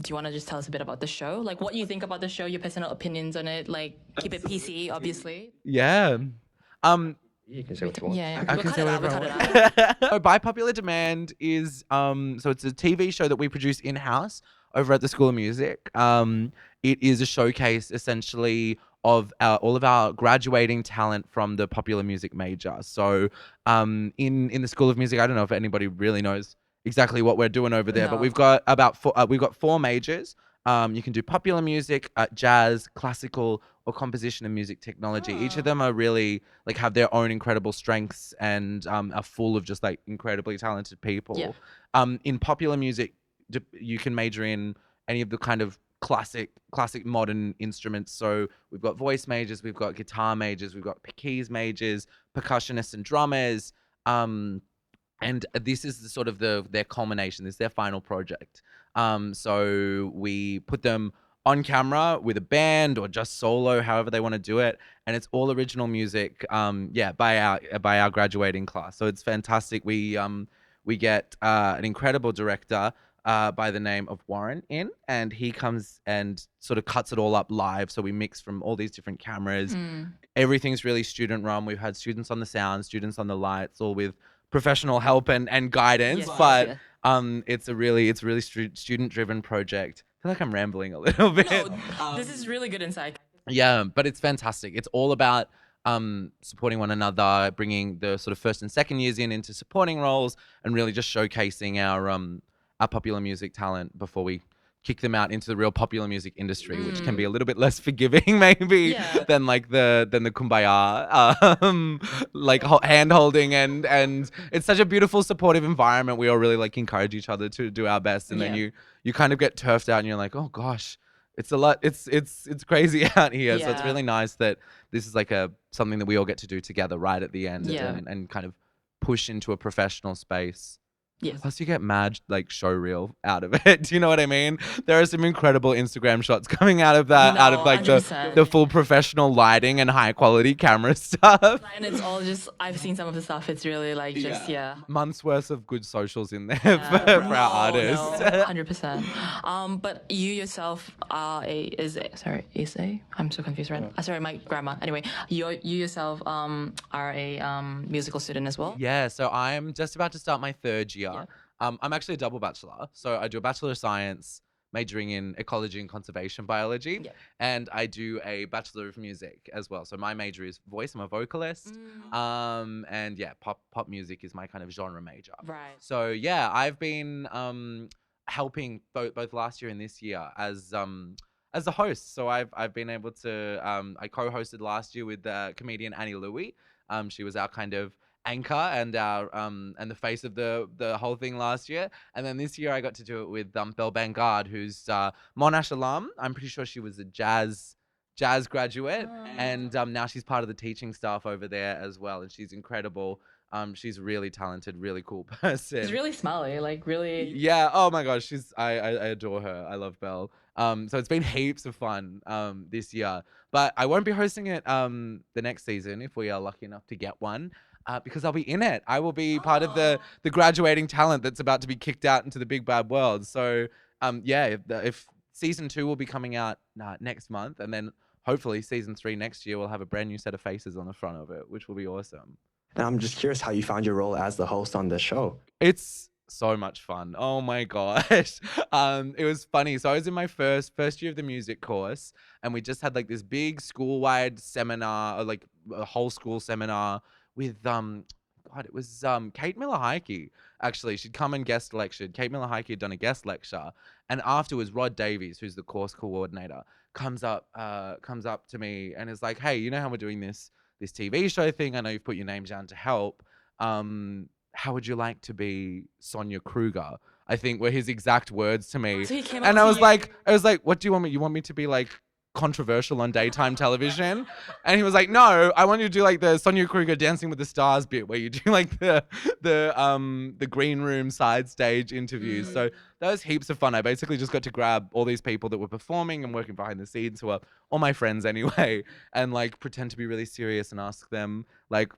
do you want to just tell us a bit about the show? Like what you think about the show, your personal opinions on it, like keep it PC, obviously. Yeah. You can say what you want. Yeah, I we'll can cut say it out, whatever we'll I cut it out. want. So By Popular Demand is so it's a TV show that we produce in-house over at the School of Music. It is a showcase essentially of all of our graduating talent from the popular music major. So in the School of Music, I don't know if anybody really knows exactly what we're doing over there, but No. we've got four majors. You can do popular music, jazz, classical, or composition and music technology. Each of them are really like have their own incredible strengths and are full of just like incredibly talented people. Yeah. In popular music, you can major in any of the kind of classic modern instruments. So we've got voice majors, we've got guitar majors, we've got keys majors, percussionists and drummers. And this is the sort of their culmination. This is their final project. So we put them on camera with a band or just solo, however they want to do it, and it's all original music. By our graduating class. So it's fantastic. We get an incredible director by the name of Warren in, and he comes and sort of cuts it all up live. So we mix from all these different cameras. Everything's really student run. We've had students on the sound, students on the lights, all with professional help and guidance. Yes, but yes. it's a really student driven project. I feel like I'm rambling a little bit. No, this is really good insight. Yeah, but it's fantastic. It's all about supporting one another, bringing the sort of first and second years into supporting roles, and really just showcasing our popular music talent before we kick them out into the real popular music industry, which can be a little bit less forgiving maybe than the kumbaya like hand holding, and it's such a beautiful supportive environment. We all really like encourage each other to do our best, and then you kind of get turfed out and you're like, oh gosh, it's a lot, it's crazy out here. So it's really nice that this is like something that we all get to do together right at the end, and kind of push into a professional space. Yes. Plus, you get mad like show reel out of it. Do you know what I mean? There are some incredible Instagram shots coming out of that, out of like 100%. the full professional lighting and high quality camera stuff. And it's all just, I've seen some of the stuff. It's really like just, Months worth of good socials in there for our artists. No, 100%. But you yourself are I'm so confused right now. Sorry, my grammar. Anyway, you yourself are a musical student as well? Yeah, so I'm just about to start my third year. I'm actually a double bachelor. So I do a Bachelor of Science, majoring in ecology and conservation biology, and I do a Bachelor of Music as well. So my major is voice. I'm a vocalist, and pop music is my kind of genre major. Right. So I've been helping both last year and this year as a host. So I've been able to I co-hosted last year with comedian Annie Louie. She was our kind of anchor and our and the face of the whole thing last year, and then this year I got to do it with Belle Bangard, who's Monash alum. I'm pretty sure she was a jazz graduate, and now she's part of the teaching staff over there as well, and she's incredible. She's really talented, really cool person. She's really smiley, like really. Yeah. Oh my gosh, I adore her. I love Belle. So it's been heaps of fun this year, but I won't be hosting it the next season if we are lucky enough to get one. Because I'll be in it. I will be part of the graduating talent that's about to be kicked out into the big bad world. So if season 2 will be coming out next month, and then hopefully season 3 next year we'll have a brand new set of faces on the front of it, which will be awesome. And I'm just curious how you found your role as the host on the show. It's so much fun. Oh my gosh. It was funny. So I was in my first year of the music course, and we just had like this big school-wide seminar, or like a whole school seminar with it was Kate Miller-Heike. Actually, she'd come and guest lectured. Kate Miller-Heike had done a guest lecture, and afterwards Rod Davies, who's the course coordinator, comes up to me and is like, hey, you know how we're doing this TV show thing? I know you've put your name down to help. How would you like to be Sonia Kruger? I think were his exact words to me. So he came and up I to was you. like, what do you want me? You want me to be like controversial on daytime television? And he was like, no, I want you to do like the Sonia Kruger Dancing with the Stars bit, where you do like the green room side stage interviews. So that was heaps of fun. I basically just got to grab all these people that were performing and working behind the scenes, who are all my friends anyway, and like pretend to be really serious and ask them like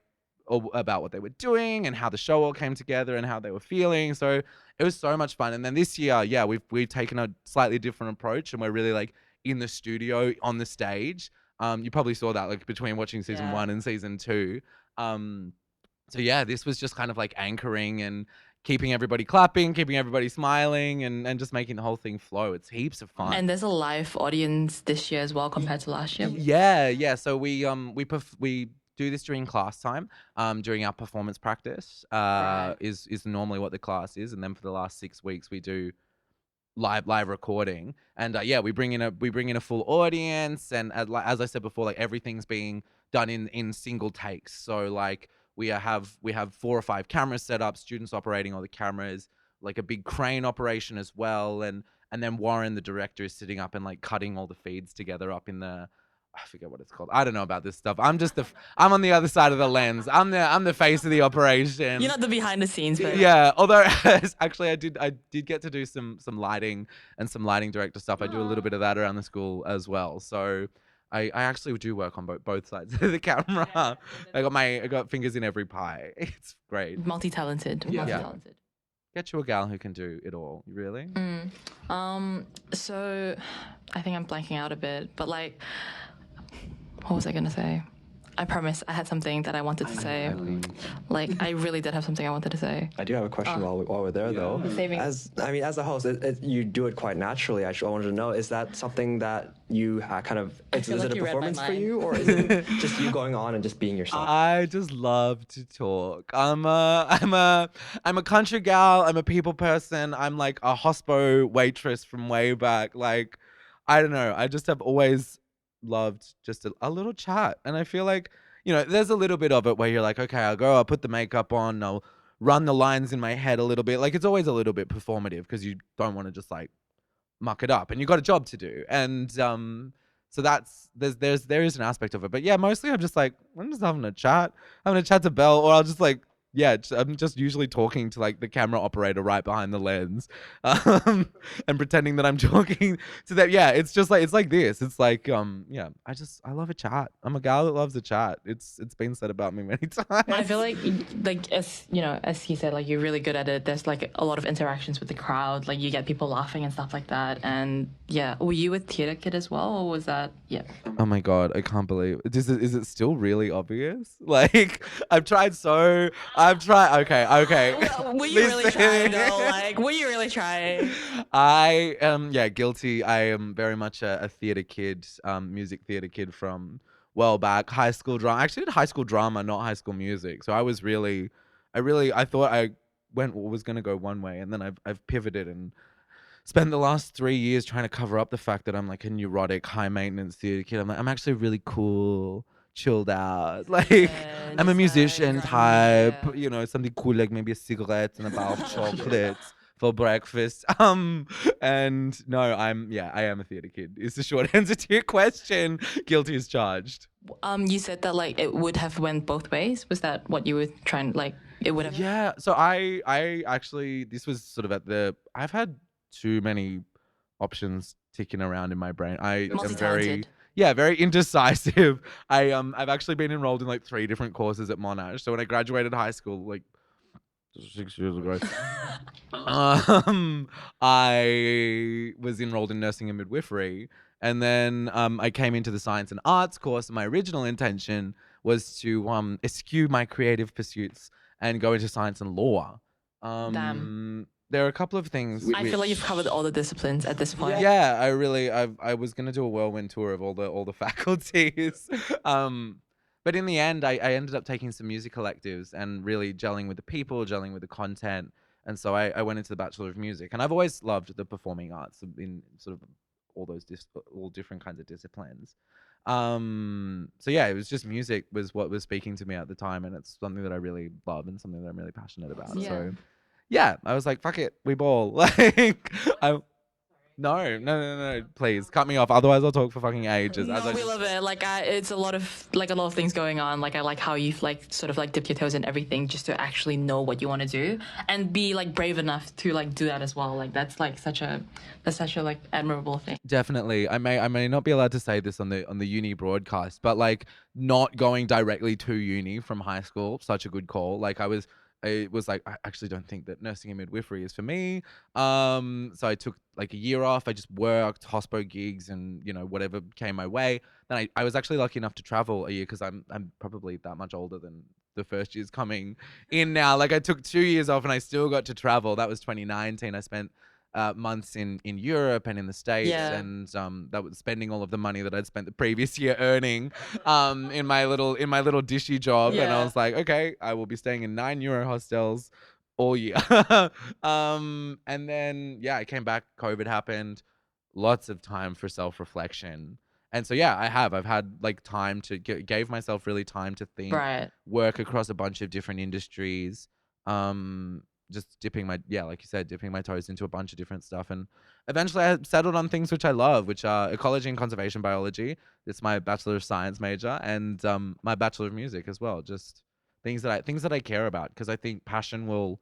about what they were doing and how the show all came together and how they were feeling. So it was so much fun. And then this year, yeah, we've taken a slightly different approach, and we're really like in the studio on the stage. You probably saw that like between watching season 1 and season 2. So yeah, this was just kind of like anchoring and keeping everybody clapping, keeping everybody smiling, and just making the whole thing flow. It's heaps of fun. And there's a live audience this year as well compared to last year. Yeah. So we do this during class time, during our performance practice, is normally what the class is, and then for the last 6 weeks we do live recording, and yeah, we bring in a full audience, and as I said before, like everything's being done in single takes. So like we have 4 or 5 cameras set up, students operating all the cameras, like a big crane operation as well, and then Warren, the director, is sitting up and like cutting all the feeds together up in the, I forget what it's called. I don't know about this stuff. I'm on the other side of the lens. I'm the face of the operation. You're not the behind the scenes, but yeah. Although actually I did get to do some lighting and some lighting director stuff. I do a little bit of that around the school as well. So I actually do work on both sides of the camera. I got fingers in every pie. It's great. multi-talented. Get you a gal who can do it all. Really? So I think I'm blanking out a bit, but like, what was I gonna say? I promise I had something that I wanted to say. Like, I really did have something I wanted to say. I do have a question while we're there, though. As a host, you do it quite naturally. I wanted to know, is that something that you kind of, is it a performance for you, or is it just you going on and just being yourself? I just love to talk. I'm a country gal. I'm a people person. I'm like a hospo waitress from way back. Like, I don't know. I just have always loved just a little chat, and I feel like, you know, there's a little bit of it where you're like, okay, I'll put the makeup on, I'll run the lines in my head a little bit. Like, it's always a little bit performative because you don't want to just like muck it up, and you got a job to do, and so there is an aspect of it. But yeah, mostly I'm just having a chat to Belle, or I'll just like, yeah, I'm just usually talking to like the camera operator right behind the lens, and pretending that I'm talking to them. Yeah, it's just like, it's like this. It's like, yeah, I love a chat. I'm a gal that loves a chat. It's been said about me many times. I feel like as you know, as he said, like you're really good at it. There's like a lot of interactions with the crowd. Like you get people laughing and stuff like that. And yeah, were you a theater kid as well, or was that Oh my god, I can't believe. Is it still really obvious? Like I've tried. Okay. Were you really trying though? Like, were you really trying? I am, guilty. I am very much a theater kid, music theater kid from well back. High school drama. I actually did high school drama, not high school music. So I thought I was gonna go one way, and then I've pivoted and spent the last 3 years trying to cover up the fact that I'm like a neurotic, high maintenance theater kid. I'm actually really cool, chilled out. Like, I'm a musician type, you know, something cool, like maybe a cigarette and a bar of chocolates for breakfast. And no, I am a theater kid. It's the short answer to your question. Guilty as charged. You said that like it would have went both ways. Was that what you were trying? Like, it would have. Yeah. So I actually, this was sort of I've had too many options ticking around in my brain. I am very indecisive. I've actually been enrolled in like 3 different courses at Monash. So when I graduated high school, like 6 years ago, I was enrolled in nursing and midwifery, and then I came into the science and arts course. And my original intention was to eschew my creative pursuits and go into science and law. Damn. There are a couple of things. I feel like you've covered all the disciplines at this point. Yeah, I was gonna do a whirlwind tour of all the faculties. But in the end, I ended up taking some music electives and really gelling with the people, gelling with the content. And so I went into the Bachelor of Music. And I've always loved the performing arts in sort of all different kinds of disciplines. So yeah, it was just music was what was speaking to me at the time. And it's something that I really love and something that I'm really passionate about. Yeah. So yeah, I was like, fuck it, we ball. Like, No. Please cut me off. Otherwise, I'll talk for fucking ages. No, we love it. Like, it's a lot of things going on. Like, I like how you've like sort of like dipped your toes in everything just to actually know what you want to do and be like brave enough to like do that as well. Like, that's such a like admirable thing. Definitely. I may not be allowed to say this on the uni broadcast, but like not going directly to uni from high school, such a good call. Like I was like, I actually don't think that nursing and midwifery is for me. So I took like a year off. I just worked hospo gigs and, you know, whatever came my way. Then I was actually lucky enough to travel a year because I'm probably that much older than the first year's coming in now. Like I took 2 years off and I still got to travel. That was 2019. I spent months in Europe and in the States, and that was spending all of the money that I'd spent the previous year earning in my little dishy job. And I was like, okay, I will be staying in €9 hostels all year. And then I came back, COVID happened, lots of time for self-reflection. And so I've had like time to gave myself really time to think, work across a bunch of different industries, just dipping my like you said, dipping my toes into a bunch of different stuff, and eventually I settled on things which I love, which are ecology and conservation biology. It's my Bachelor of Science major, and my Bachelor of Music as well. Just things that I care about, because I think passion will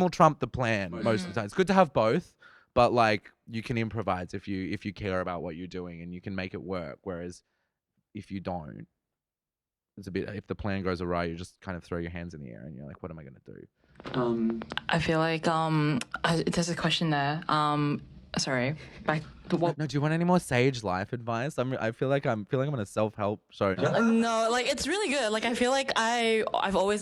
trump the plan most of the time. It's good to have both, but like you can improvise if you care about what you're doing, and you can make it work. Whereas if you don't, it's a bit, if the plan goes awry, you just kind of throw your hands in the air and you're like, what am I going to do? I feel like there's a question there. Sorry, back. No, do you want any more sage life advice? I feel like I'm on a self-help show. No, like it's really good. Like I feel like I've always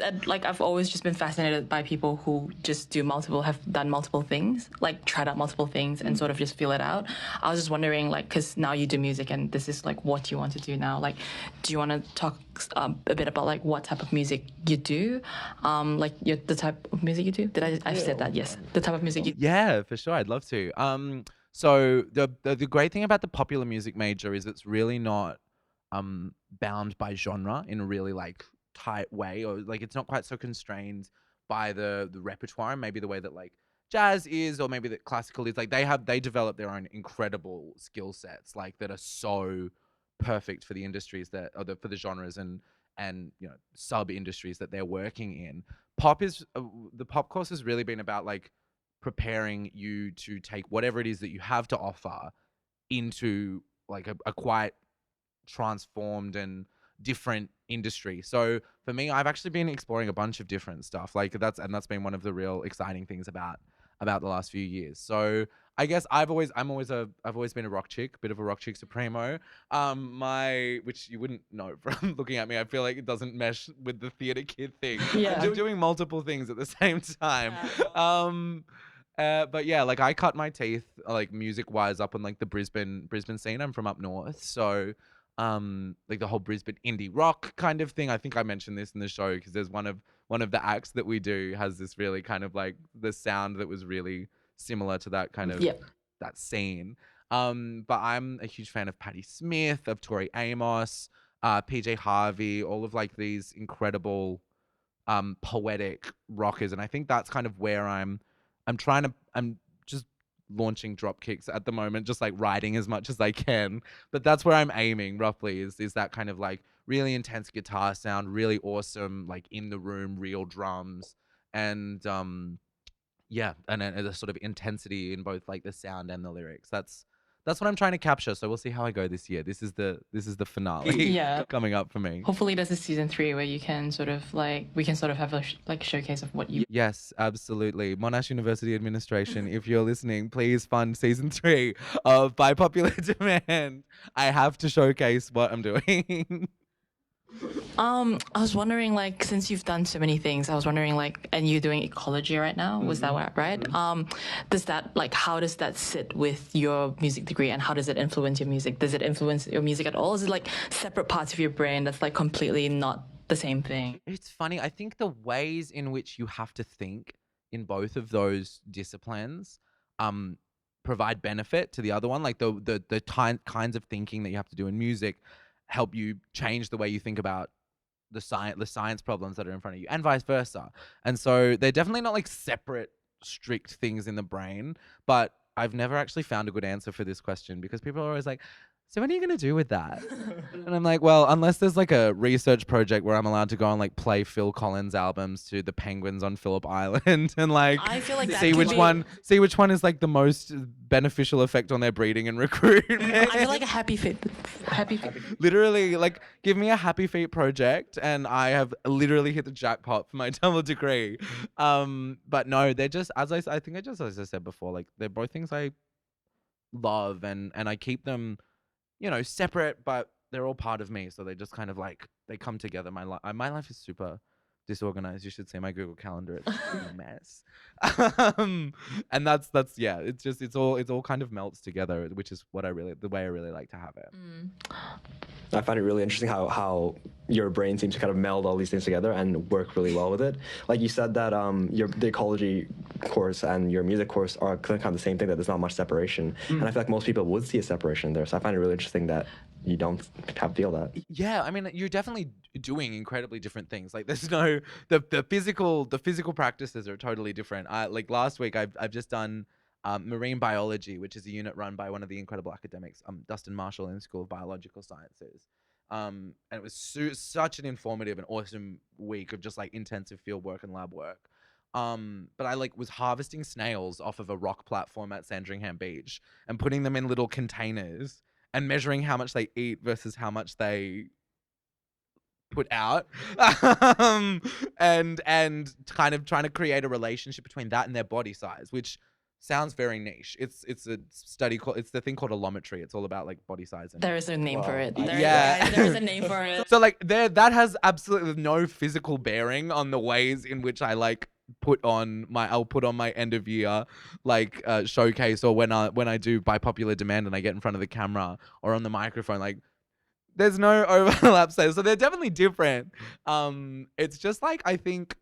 just been fascinated by people who just have done multiple things, like tried out multiple things and sort of just feel it out. I was just wondering, like, because now you do music and this is like what you want to do now. Like, do you want to talk a bit about like what type of music you do? Like the type of music you do? I've said that? Yes, the type of music you. Yeah, for sure. I'd love to. So the great thing about the popular music major is it's really not bound by genre in a really like tight way, or like it's not quite so constrained by the repertoire, maybe the way that like jazz is, or maybe that classical is. Like they develop their own incredible skill sets, like that are so perfect for the industries that, or for the genres and you know, sub industries that they're working in. The pop course has really been about like preparing you to take whatever it is that you have to offer into like a quite transformed and different industry. So for me, I've actually been exploring a bunch of different stuff. Like that's been one of the real exciting things about the last few years. So I guess I've always been a rock chick, bit of a rock chick supremo. Which you wouldn't know from looking at me. I feel like it doesn't mesh with the theater kid thing. Yeah. I'm doing multiple things at the same time. But yeah, like I cut my teeth like music wise up on like the Brisbane scene. I'm from up north, so like the whole Brisbane indie rock kind of thing. I think I mentioned this in the show because there's one of the acts that we do has this really kind of like the sound that was really similar to that kind of that scene. But I'm a huge fan of Patti Smith, of Tori Amos, PJ Harvey, all of like these incredible poetic rockers, and I think that's kind of where I'm just launching drop kicks at the moment, just like writing as much as I can. But that's where I'm aiming roughly, is that kind of like really intense guitar sound, really awesome, like in the room, real drums, and and a sort of intensity in both like the sound and the lyrics. That's what I'm trying to capture. So we'll see how I go this year. This is the finale coming up for me. Hopefully there's a season 3 where you can sort of like, we can sort of have a showcase of what you. Yes, absolutely. Monash University administration, if you're listening, please fund season 3 of By Popular Demand. I have to showcase what I'm doing. I was wondering, like, since you've done so many things, I was wondering, like, and you're doing ecology right now, was that right? Does that, like, how does that sit with your music degree, and how does it influence your music? Does it influence your music at all? Is it like separate parts of your brain that's like completely not the same thing? It's funny. I think the ways in which you have to think in both of those disciplines provide benefit to the other one. Like the kinds of thinking that you have to do in music help you change the way you think about the science problems that are in front of you, and vice versa. And so they're definitely not like separate strict things in the brain, but I've never actually found a good answer for this question because people are always like, so what are you going to do with that? And I'm like, well, unless there's like a research project where I'm allowed to go and like play Phil Collins albums to the penguins on Phillip Island and like, I feel like that see could which one is like the most beneficial effect on their breeding and recruitment. I feel like a happy feet. Literally, like, give me a happy feet project and I have literally hit the jackpot for my double degree. But no, they're just, as I said before, like they're both things I love and I keep them, you know, separate, but they're all part of me. So they just kind of like, they come together. My life is super disorganized. You should see my Google Calendar. It's a mess. And that's yeah, it's all kind of melts together, which is what the way I really like to have it. I find it really interesting how your brain seems to kind of meld all these things together and work really well with it. Like you said that the ecology course and your music course are kind of the same thing, that there's not much separation. And I feel like most people would see a separation there. So I find it really interesting that you don't feel that. Yeah, I mean, you're definitely doing incredibly different things. Like there's no the physical practices are totally different. Like last week I've just done marine biology, which is a unit run by one of the incredible academics, Dustin Marshall in the School of Biological Sciences. And it was such an informative and awesome week of just like intensive field work and lab work. But I like was harvesting snails off of a rock platform at Sandringham Beach and putting them in little containers and measuring how much they eat versus how much they put out, and kind of trying to create a relationship between that and their body size, which sounds very niche. It's a study called, it's the thing called allometry. It's all about like body size. There is a name for it. Yeah. There is a name for it. So like that has absolutely no physical bearing on the ways in which I like I'll put on my end of year like showcase, or when I do by popular demand and I get in front of the camera or on the microphone, like there's no overlap there. So they're definitely different. It's just like, I think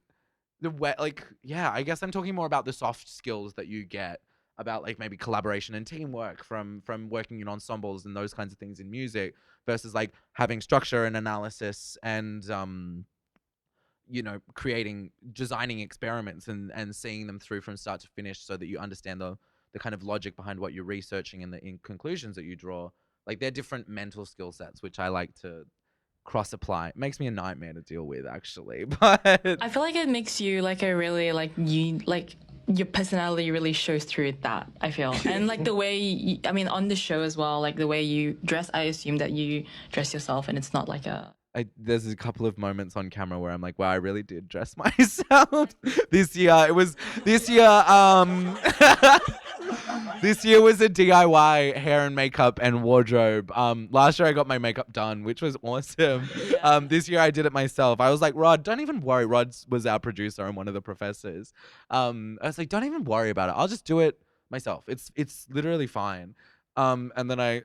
the way, like, yeah, I guess I'm talking more about the soft skills that you get about like maybe collaboration and teamwork from working in ensembles and those kinds of things in music versus like having structure and analysis and you know, designing experiments and seeing them through from start to finish so that you understand the kind of logic behind what you're researching and the conclusions that you draw. Like they're different mental skill sets, which I like to cross apply. It makes me a nightmare to deal with, actually. But I feel like it makes you like a really like your personality really shows through that, I feel. And like the way I mean on the show as well, like the way you dress, I assume that you dress yourself and it's not like there's a couple of moments on camera where I'm like, wow, I really did dress myself this year. This year was a DIY hair and makeup and wardrobe. Last year I got my makeup done, which was awesome. Yeah. This year I did it myself. I was like, Rod, don't even worry. Rod was our producer and one of the professors. I was like, don't even worry about it. I'll just do it myself. It's literally fine. And then I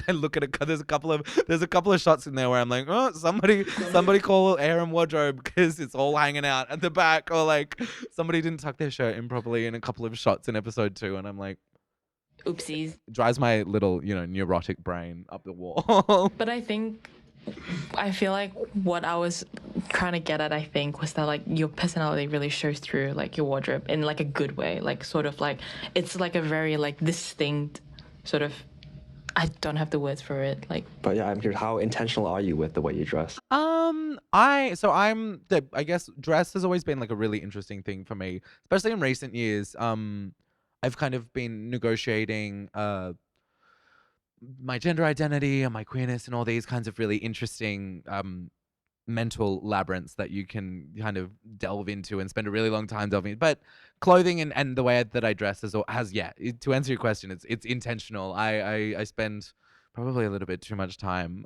look at it. There's a couple of shots in there where I'm like, oh, somebody call hair and wardrobe because it's all hanging out at the back, or like somebody didn't tuck their shirt in properly in a couple of shots in episode 2, and I'm like, oopsies. Drives my little, you know, neurotic brain up the wall. But I feel like what I was trying to get at, I think, was that like your personality really shows through like your wardrobe in like a good way, like sort of like it's like a very like distinct sort of, I don't have the words for it, like. But yeah, I'm curious, how intentional are you with the way you dress? I guess dress has always been like a really interesting thing for me, especially in recent years. I've kind of been negotiating my gender identity and my queerness and all these kinds of really interesting mental labyrinths that you can kind of delve into and spend a really long time delving. But clothing and the way that I dress to answer your question, it's intentional. I spend probably a little bit too much time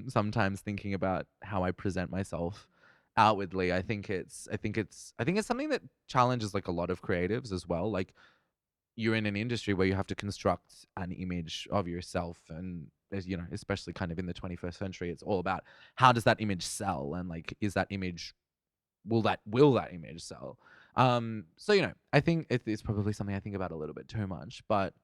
sometimes thinking about how I present myself outwardly. I think it's something that challenges like a lot of creatives as well. Like, you're in an industry where you have to construct an image of yourself, and as you know, especially kind of in the 21st century, it's all about how does that image sell, and like, is that image, will that image sell? So, you know, I think it's probably something I think about a little bit too much, but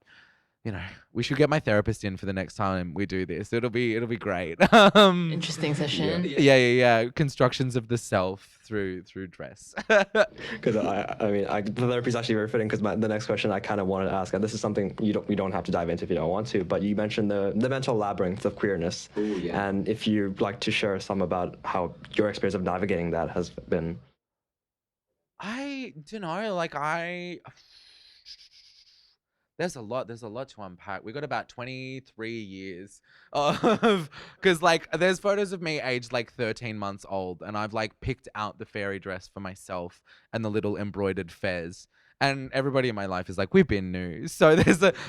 we should get my therapist in for the next time we do this. It'll be great. Interesting session. Yeah. Constructions of the self through dress. Because the therapy is actually very fitting. Because the next question I kind of wanted to ask, and this is something we don't have to dive into if you don't want to, but you mentioned the mental labyrinth of queerness. Ooh, yeah. And if you'd like to share some about how your experience of navigating that has been. I don't know. There's a lot to unpack. We got about 23 years of, because there's photos of me aged 13 months old, and I've picked out the fairy dress for myself and the little embroidered fez. And everybody in my life is we've been new. So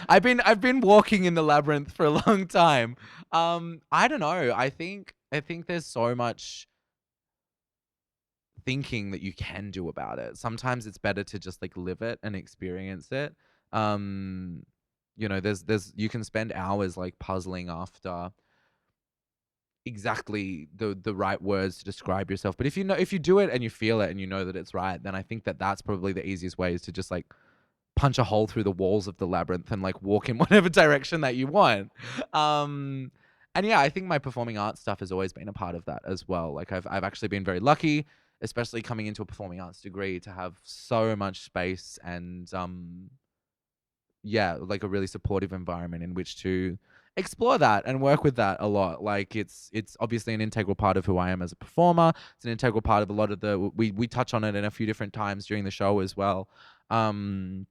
I've been walking in the labyrinth for a long time. I don't know. I think there's so much thinking that you can do about it. Sometimes it's better to just live it and experience it. There's you can spend hours puzzling after exactly the right words to describe yourself. But if you do it and you feel it and you know that it's right, then I think that's probably the easiest way, is to just punch a hole through the walls of the labyrinth and walk in whatever direction that you want. And yeah, I think my performing arts stuff has always been a part of that as well. I've actually been very lucky, especially coming into a performing arts degree, to have so much space and a really supportive environment in which to explore that and work with that a lot. It's obviously an integral part of who I am as a performer. It's an integral part of a lot of we touch on it in a few different times during the show as well. It's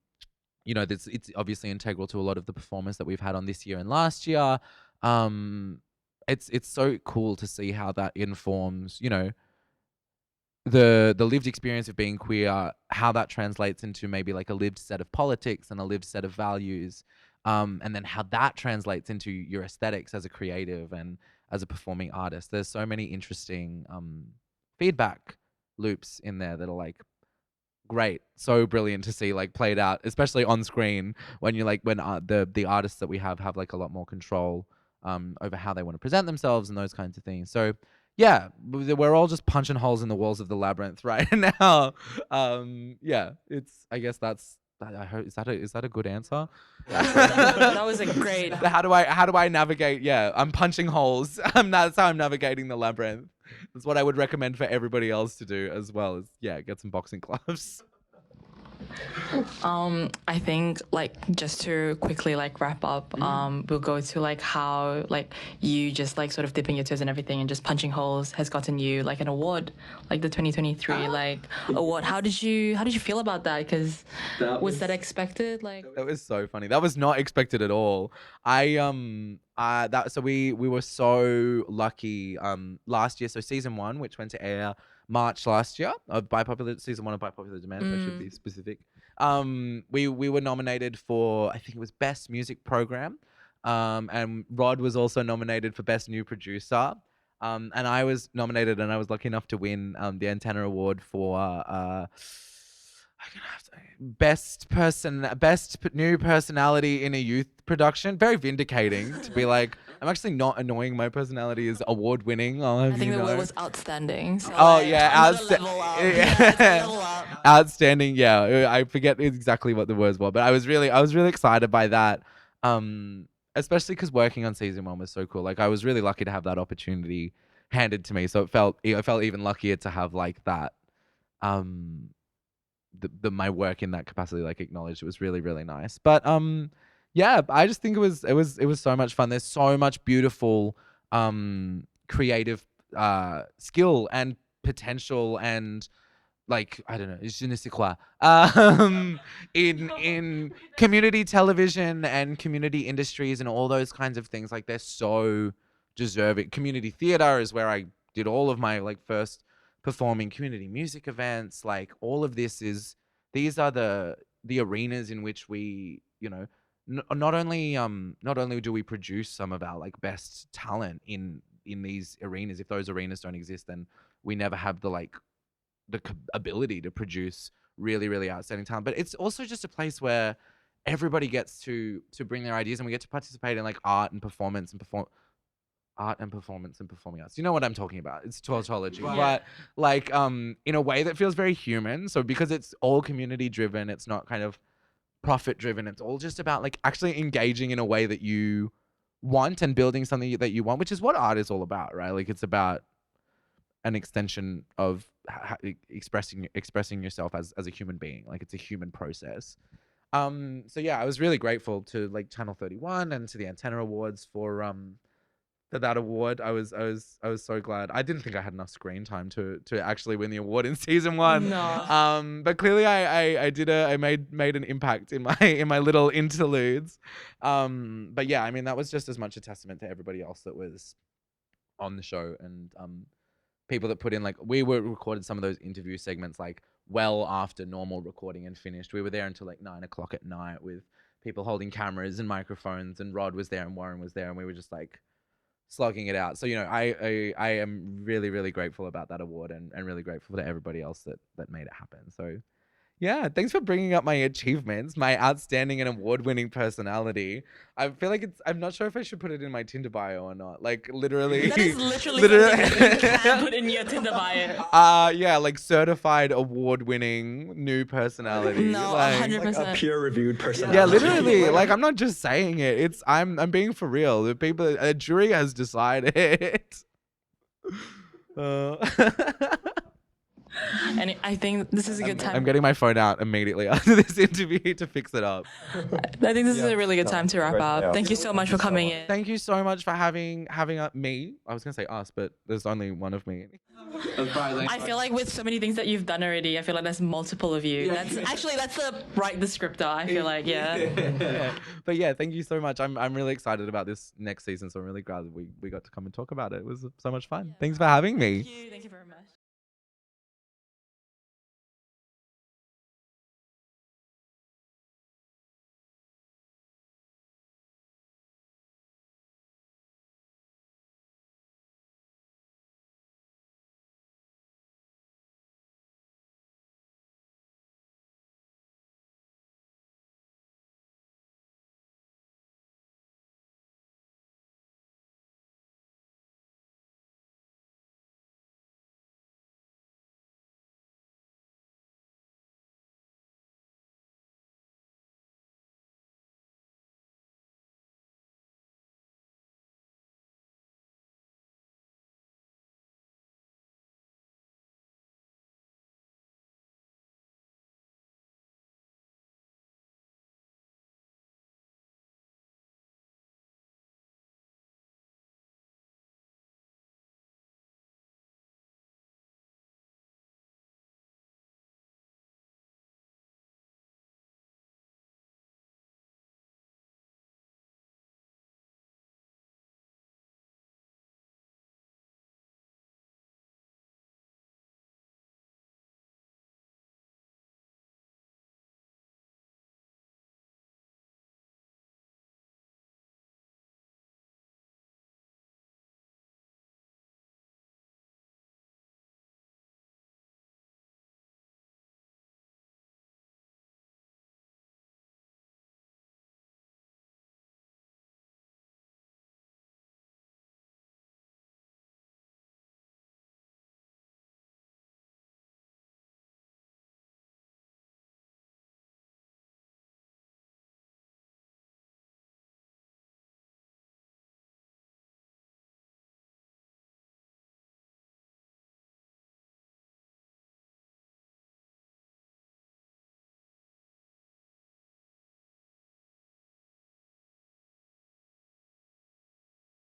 obviously integral to a lot of the performers that we've had on this year and last year. It's so cool to see how that informs, the lived experience of being queer, how that translates into maybe a lived set of politics and a lived set of values, and then how that translates into your aesthetics as a creative and as a performing artist. There's so many interesting feedback loops in there that are great, so brilliant to see played out, especially on screen, when you when the artists that we have a lot more control over how they want to present themselves and those kinds of things. So yeah, we're all just punching holes in the walls of the labyrinth right now. I guess that's. I hope is that a good answer? That was a great. How do I navigate? Yeah, I'm punching holes. That's how I'm navigating the labyrinth. That's what I would recommend for everybody else to do as well. Is get some boxing gloves. I think just to quickly wrap up, we'll go to how you just sort of dipping your toes and everything and just punching holes has gotten you an award, the 2023 award. How did you feel about that? Because was that expected? That was so funny. That was not expected at all. We were so lucky last year. So season 1, which went to air March last year, season 1 of By Popular Demand, so I should be specific. We were nominated for, I think it was Best Music Program, and Rod was also nominated for Best New Producer, and I was nominated, and I was lucky enough to win the Antenna Award for best new personality in a youth production. Very vindicating to be I'm actually not annoying. My personality is award winning. I think the word was outstanding. So outstanding. Yeah, I forget exactly what the words were, but I was really excited by that. Especially because working on season 1 was so cool. I was really lucky to have that opportunity handed to me. So it felt even luckier to have that. My work in that capacity acknowledged. It was really, really nice. But I just think it was so much fun. There's so much beautiful creative skill and potential and I don't know, je ne sais quoi, in community television and community industries and all those kinds of things. They're so deserving. Community theater is where I did all of my like performing community music events. All of these are the arenas in which we, not only do we produce some of our best talent in these arenas. If those arenas don't exist, then we never have the ability to produce really, really outstanding talent. But it's also just a place where everybody gets to bring their ideas, and we get to participate in art and performance and performing arts. You know what I'm talking about? It's tautology, but in a way that feels very human. So because it's all community driven, it's not kind of profit driven. It's all just about like actually engaging in a way that you want and building something that you want, which is what art is all about, right? Like it's about an extension of expressing yourself as a human being. Like it's a human process. So yeah, I was really grateful to like Channel 31 and to the Antenna Awards for that award. I was so glad. I didn't think I had enough screen time to actually win the award in season 1. No. But clearly I made an impact in my little interludes. But yeah, I mean that was just as much a testament to everybody else that was on the show, and people that put in, like, we were recorded some of those interview segments like well after normal recording and finished. We were there until like 9 o'clock at night with people holding cameras and microphones, and Rod was there and Warren was there, and we were just like slogging it out. So, you know, I am really, really grateful about that award, and really grateful to everybody else that made it happen. So yeah, thanks for bringing up my achievements, my outstanding and award-winning personality. I feel like I'm not sure if I should put it in my Tinder bio or not. Like literally. That is literally something that you can put in your Tinder bio. Yeah, like certified award-winning new personality. No, like, 100%. Like a peer-reviewed personality. Yeah, literally. Like I'm not just saying it. I'm being for real. The people, a jury has decided. And I think this is a good time. I'm getting my phone out immediately after this interview to fix it up. I think this is a really good time to wrap up. Thank you so much for coming in. Thank you so much for having me. I was gonna say us, but there's only one of me. I feel like with so many things that you've done already, I feel like there's multiple of you. That's the right descriptor. I feel like, yeah. But yeah, thank you so much. I'm really excited about this next season, so I'm really glad that we got to come and talk about it. It was so much fun. Thanks for having me. Thank you very much.